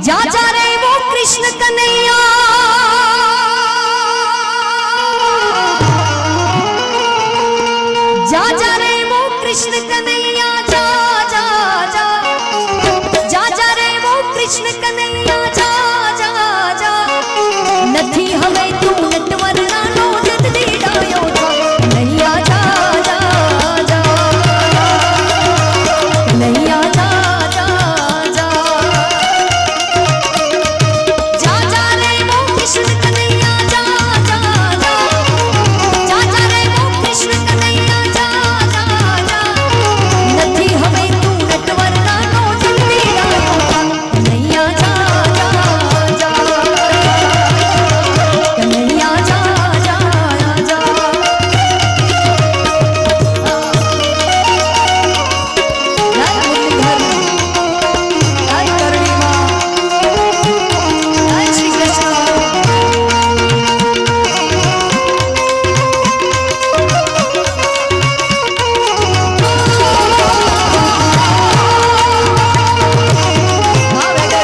जा जा रे वो कृष्ण कन्हैया, जा जा रे वो कृष्ण कन्हैया, जा जा जा जा जा रे वो कृष्ण कन्हैया, जा जा जा नथी हवे तू नटवरना नो जद दीडायो था कन्हैया, जा जा जा कन्हैया, जा जा जा जा जा रे वो कृष्ण कन्हैया, जा जा जा जा जा रे वो कृष्ण कन्हैया, जा जा जा नथी हवे तू नटवरना नो जद दीडायो था कन्हैया, जा जा जा कन्हैया, जा जा जा जय मुरलीधर, जय करणी माँ, जय श्री कृष्ण। हाँ बेटे,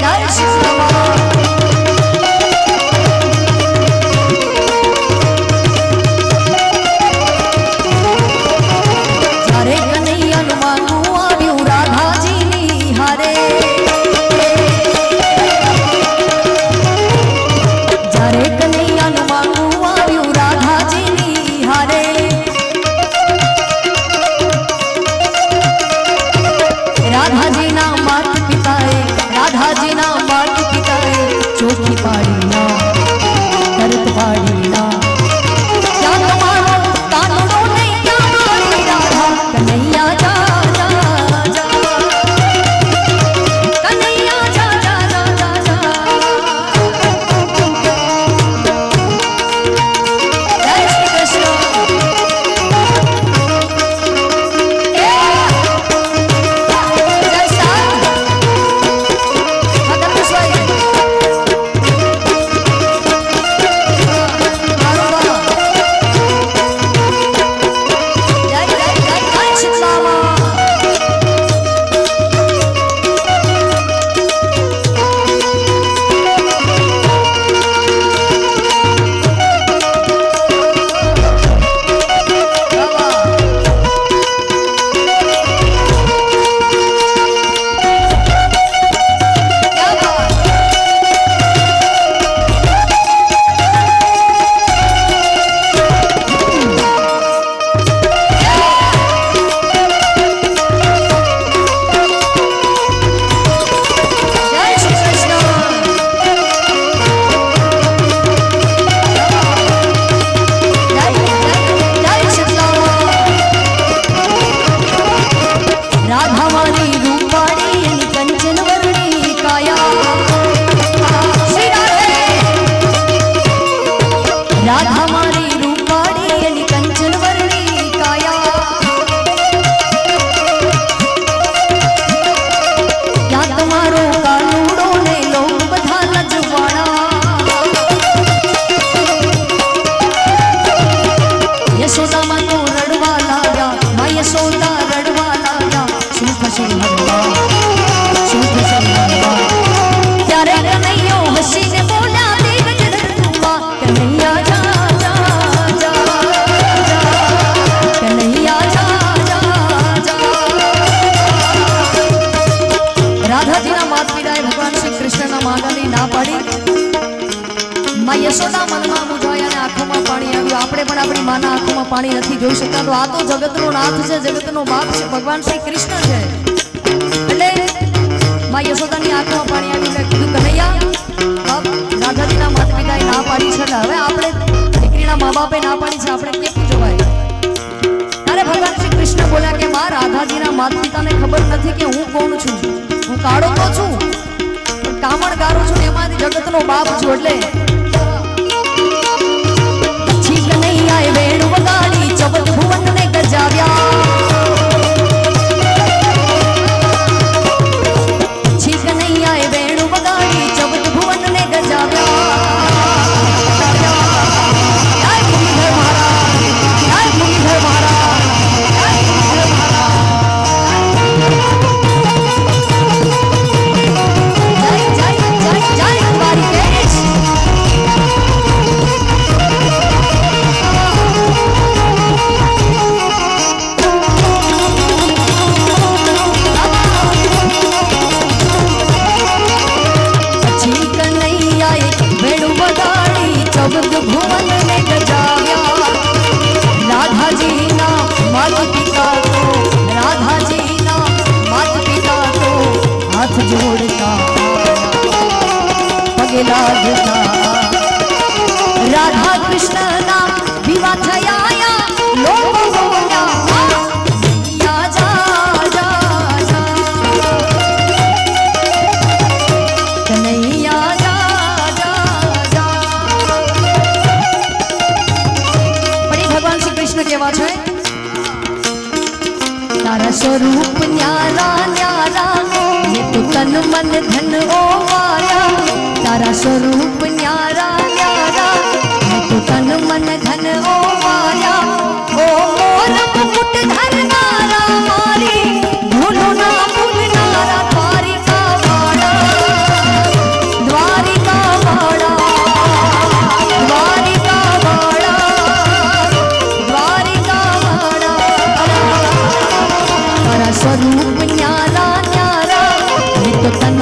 जय श्री राम। જ્યારે કનૈયાનું માંગવું આવ્યું રાધાજીની હારે, જ્યારે કનૈયાનું માંગવું આવ્યું રાધાજીની હારે, રાધાજીના માતા પિતાએ ચોખી પાડીના કરત પાડીના क्या तुम्हारो कानूनो नहीं क्या मारी राधा कन्हैया, जा जा जा कन्हैया, जा जा जा जा जा जय श्री कृष्ण। जय साथ मदन स्वाई जय जय जय जय शीतलामा। क्या बात। जय श्री कृष्ण। जय जय जय शीतलामा। राधा मारी रूपाड़ी एनी कंचन वर्णी काया, श्री राधे। राधा मारी रूपाड़ी एनी कंचन वर्णी काया, क्या तुम्हारो कानूड़ो ने लोग बधा लजवाड़ा, यशोदा माँ तो रड़वा लाया, माँ यशोदा रड़वा लाया, શું થશે હરવા, શું થશે હરવા। ત્યારે કનૈયો હસીને બોલ્યા દેખ જગદંબા, કનૈયા, जा जा जा जा કનૈયા, जा जा जा। રાધાજીના માતા પિતાએ ભગવાન શ્રી કૃષ્ણના માગણી ના પાડી, માં યશોદા મનમાં મૂંઝાયા અને આંખોમાં પાણી આવ્યું। આપણે પણ આપણી માના આંખોમાં પાણી નથી જોઈ શકતા, તો આ તો જગતનો નાથ છે, જગતનો બાપ છે, ભગવાન શ્રી કૃષ્ણ છે। એટલે માં યશોદાની આંખોમાં પાણી આવ્યું એટલે કીધું કનૈયા, બાપ રાધાજીના માતા પિતાએ ના પાડી છે, એટલે હવે આપણે દીકરીના મા બાપે ના પાડી છે, આપણે કેમ જોવાય। ત્યારે ભગવાન શ્રી કૃષ્ણ બોલ્યા કે માં રાધાજીના માતા પિતાને ખબર નથી કે હું કોણ છું, હું કાળો તો છું પણ કામણ ગારું છું, એમાંથી જગતનો બાપ છું। એટલે પછી કનૈયાએ વેણુ વગાડી ચૌદ ભુવનને ગજાવ્યા, પછી કનૈયાએ વેણુ વગાડી ચૌદ ભુવનને ગજાવ્યા। જય મુરલીધર મહારાજ, જય મુરલીધર મહારાજ, જય મુરલીધર મહારાજ। લાગતા રાધા કૃષ્ણના વિવાહ થયા લોકો બોલ્યા યા જા જા જા કનૈયા જા જા જા પણ ભગવાન શ્રી કૃષ્ણ કેવા છે તારા સ્વરૂપ ન્યારા ન્યારા ये तो तन मन धन ओ माया तारा स्वरूप न्यारा न्यारा ये तो तन मन धन ओ माया ओ मोर मुकुट धरनारा मारी भूलो ना भूलनारा द्वारिका वाड़ा द्वारिका वाड़ा द्वारिका वाड़ा द्वारिका वाड़ा तारा स्वरूप न्यारा न्यारा तो तन